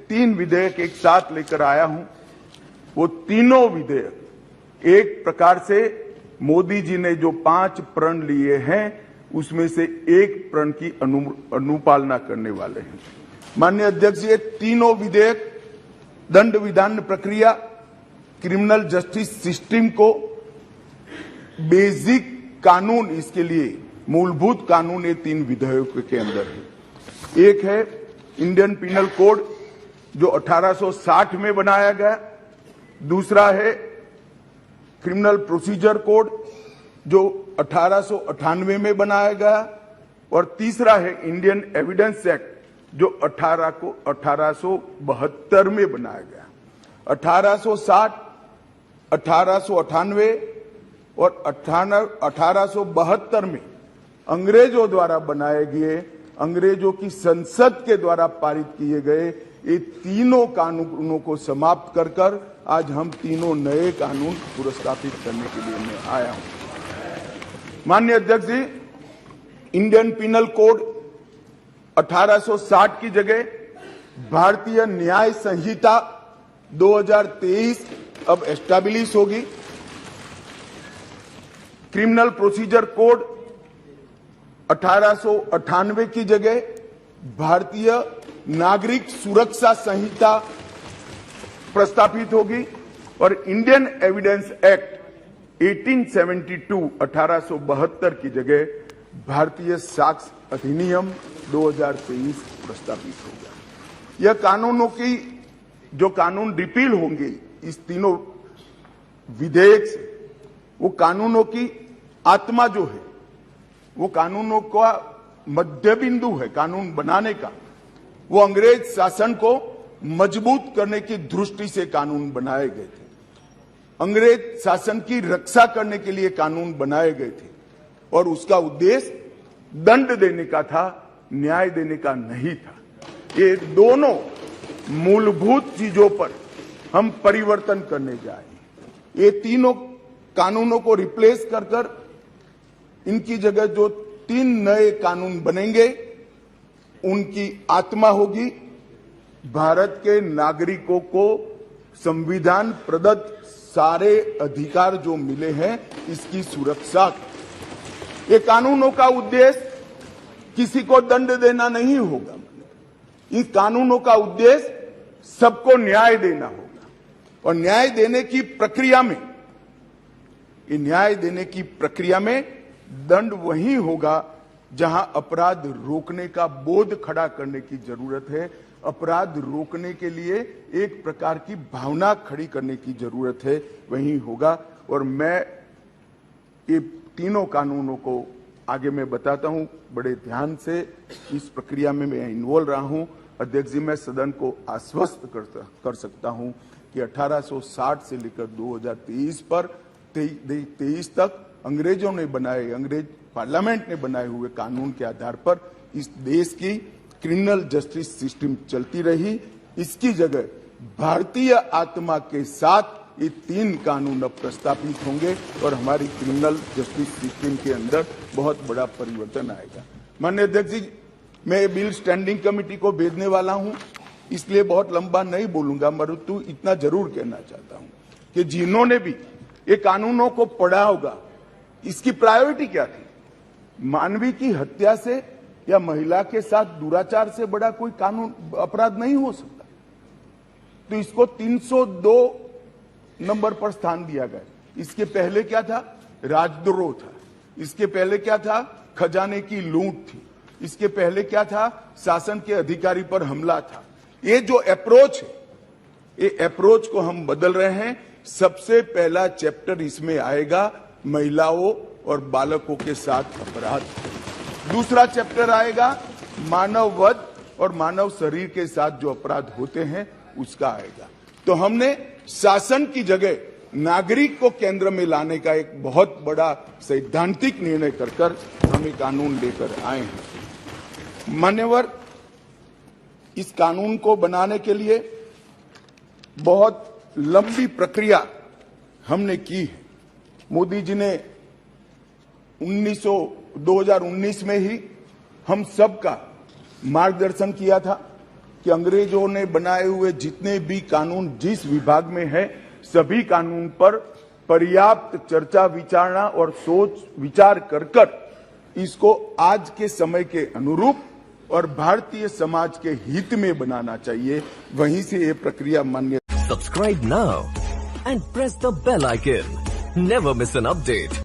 3 विधेयक एक साथ लेकर आया हूं। वो तीनों विधेयक एक प्रकार से मोदी जी ने जो 5 प्रण लिए हैं उसमें से एक प्रण की अनुपालना करने वाले हैं। माननीय अध्यक्ष, ये तीनों विधेयक दंड विधान प्रक्रिया, क्रिमिनल जस्टिस सिस्टम को बेसिक कानून, इसके लिए मूलभूत कानून ये 3 विधेयकों के अंदर है। एक है इंडियन पिनल कोड जो 1860 में बनाया गया, दूसरा है क्रिमिनल प्रोसीजर कोड जो 1898 में बनाया गया, और तीसरा है इंडियन एविडेंस एक्ट जो 1872 में बनाया गया। 1860, 1898 और 1872 में अंग्रेजों द्वारा बनाए गए, अंग्रेजों की संसद के द्वारा पारित किए गए ये तीनों कानूनों को समाप्त कर आज हम तीनों नए कानून पुरस्कृत करने के लिए मैं आया हूं। माननीय अध्यक्ष जी, इंडियन पिनल कोड 1860 की जगह भारतीय न्याय संहिता 2023 अब एस्टैब्लिश होगी। क्रिमिनल प्रोसीजर कोड 1898 की जगह भारतीय नागरिक सुरक्षा संहिता प्रस्तावित होगी, और इंडियन एविडेंस एक्ट 1872 की जगह भारतीय साक्ष्य अधिनियम 2023 प्रस्तावित होगा। यह कानूनों की जो कानून रिपील होंगे इस तीनों विधेयक से, वो कानूनों की आत्मा जो है, वो कानूनों का मध्य बिंदु है कानून बनाने का, वो अंग्रेज शासन को मजबूत करने की दृष्टि से कानून बनाए गए थे। अंग्रेज शासन की रक्षा करने के लिए कानून बनाए गए थे, और उसका उद्देश्य दंड देने का था, न्याय देने का नहीं था। ये दोनों मूलभूत चीजों पर हम परिवर्तन करने जा रहे हैं। ये तीनों कानूनों को रिप्लेस कर इनकी जगह जो 3 नए कानून बनेंगे, उनकी आत्मा होगी भारत के नागरिकों को संविधान प्रदत्त सारे अधिकार जो मिले हैं इसकी सुरक्षा। ये कानूनों का उद्देश्य किसी को दंड देना नहीं होगा। इन कानूनों का उद्देश्य सबको न्याय देना होगा, और न्याय देने की प्रक्रिया में दंड वही होगा जहां अपराध रोकने का बोध खड़ा करने की जरूरत है। अपराध रोकने के लिए एक प्रकार की भावना खड़ी करने की जरूरत है, वही होगा। और मैं ये तीनों कानूनों को आगे मैं बताता हूं, बड़े ध्यान से इस प्रक्रिया में मैं इन्वॉल्व रहा हूं। अध्यक्ष जी, मैं सदन को आश्वस्त कर सकता हूं कि 1860 से लेकर 2023 तक अंग्रेजों ने बनाए, अंग्रेज पार्लियामेंट ने बनाए हुए कानून के आधार पर इस देश की क्रिमिनल जस्टिस सिस्टम चलती रही। इसकी जगह भारतीय आत्मा के साथ ये 3 कानून अब प्रस्तावित होंगे, और हमारी क्रिमिनल जस्टिस सिस्टम के अंदर बहुत बड़ा परिवर्तन आएगा। माननीय अध्यक्ष जी, मैं बिल स्टैंडिंग कमेटी को भेजने वाला हूं, इसलिए बहुत लंबा नहीं बोलूंगा, परंतु इतना जरूर कहना चाहता हूं कि जिन्होंने भी ये कानूनों को पढ़ा होगा, इसकी प्रायोरिटी क्या थी। मानवी की हत्या से या महिला के साथ दुराचार से बड़ा कोई कानून अपराध नहीं हो सकता, तो इसको 302 नंबर पर स्थान दिया गया। इसके पहले क्या था? राजद्रोह था। इसके पहले क्या था? खजाने की लूट थी। इसके पहले क्या था? शासन के अधिकारी पर हमला था। ये जो अप्रोच है, ये अप्रोच को हम बदल रहे हैं। सबसे पहला चैप्टर इसमें आएगा महिलाओं और बालकों के साथ अपराध। दूसरा चैप्टर आएगा मानव वध और मानव शरीर के साथ जो अपराध होते हैं उसका आएगा। तो हमने शासन की जगह नागरिक को केंद्र में लाने का एक बहुत बड़ा सैद्धांतिक निर्णय कर हम ये कानून लेकर आए हैं। मान्यवर, इस कानून को बनाने के लिए बहुत लंबी प्रक्रिया हमने की है। मोदी जी ने 2019 में ही हम सबका मार्गदर्शन किया था। कि अंग्रेजों ने बनाए हुए जितने भी कानून जिस विभाग में है, सभी कानून पर पर्याप्त चर्चा विचारणा और सोच विचार कर इसको आज के समय के अनुरूप और भारतीय समाज के हित में बनाना चाहिए। वहीं से ये प्रक्रिया मान्य। Subscribe now and press the bell icon. Never miss an update.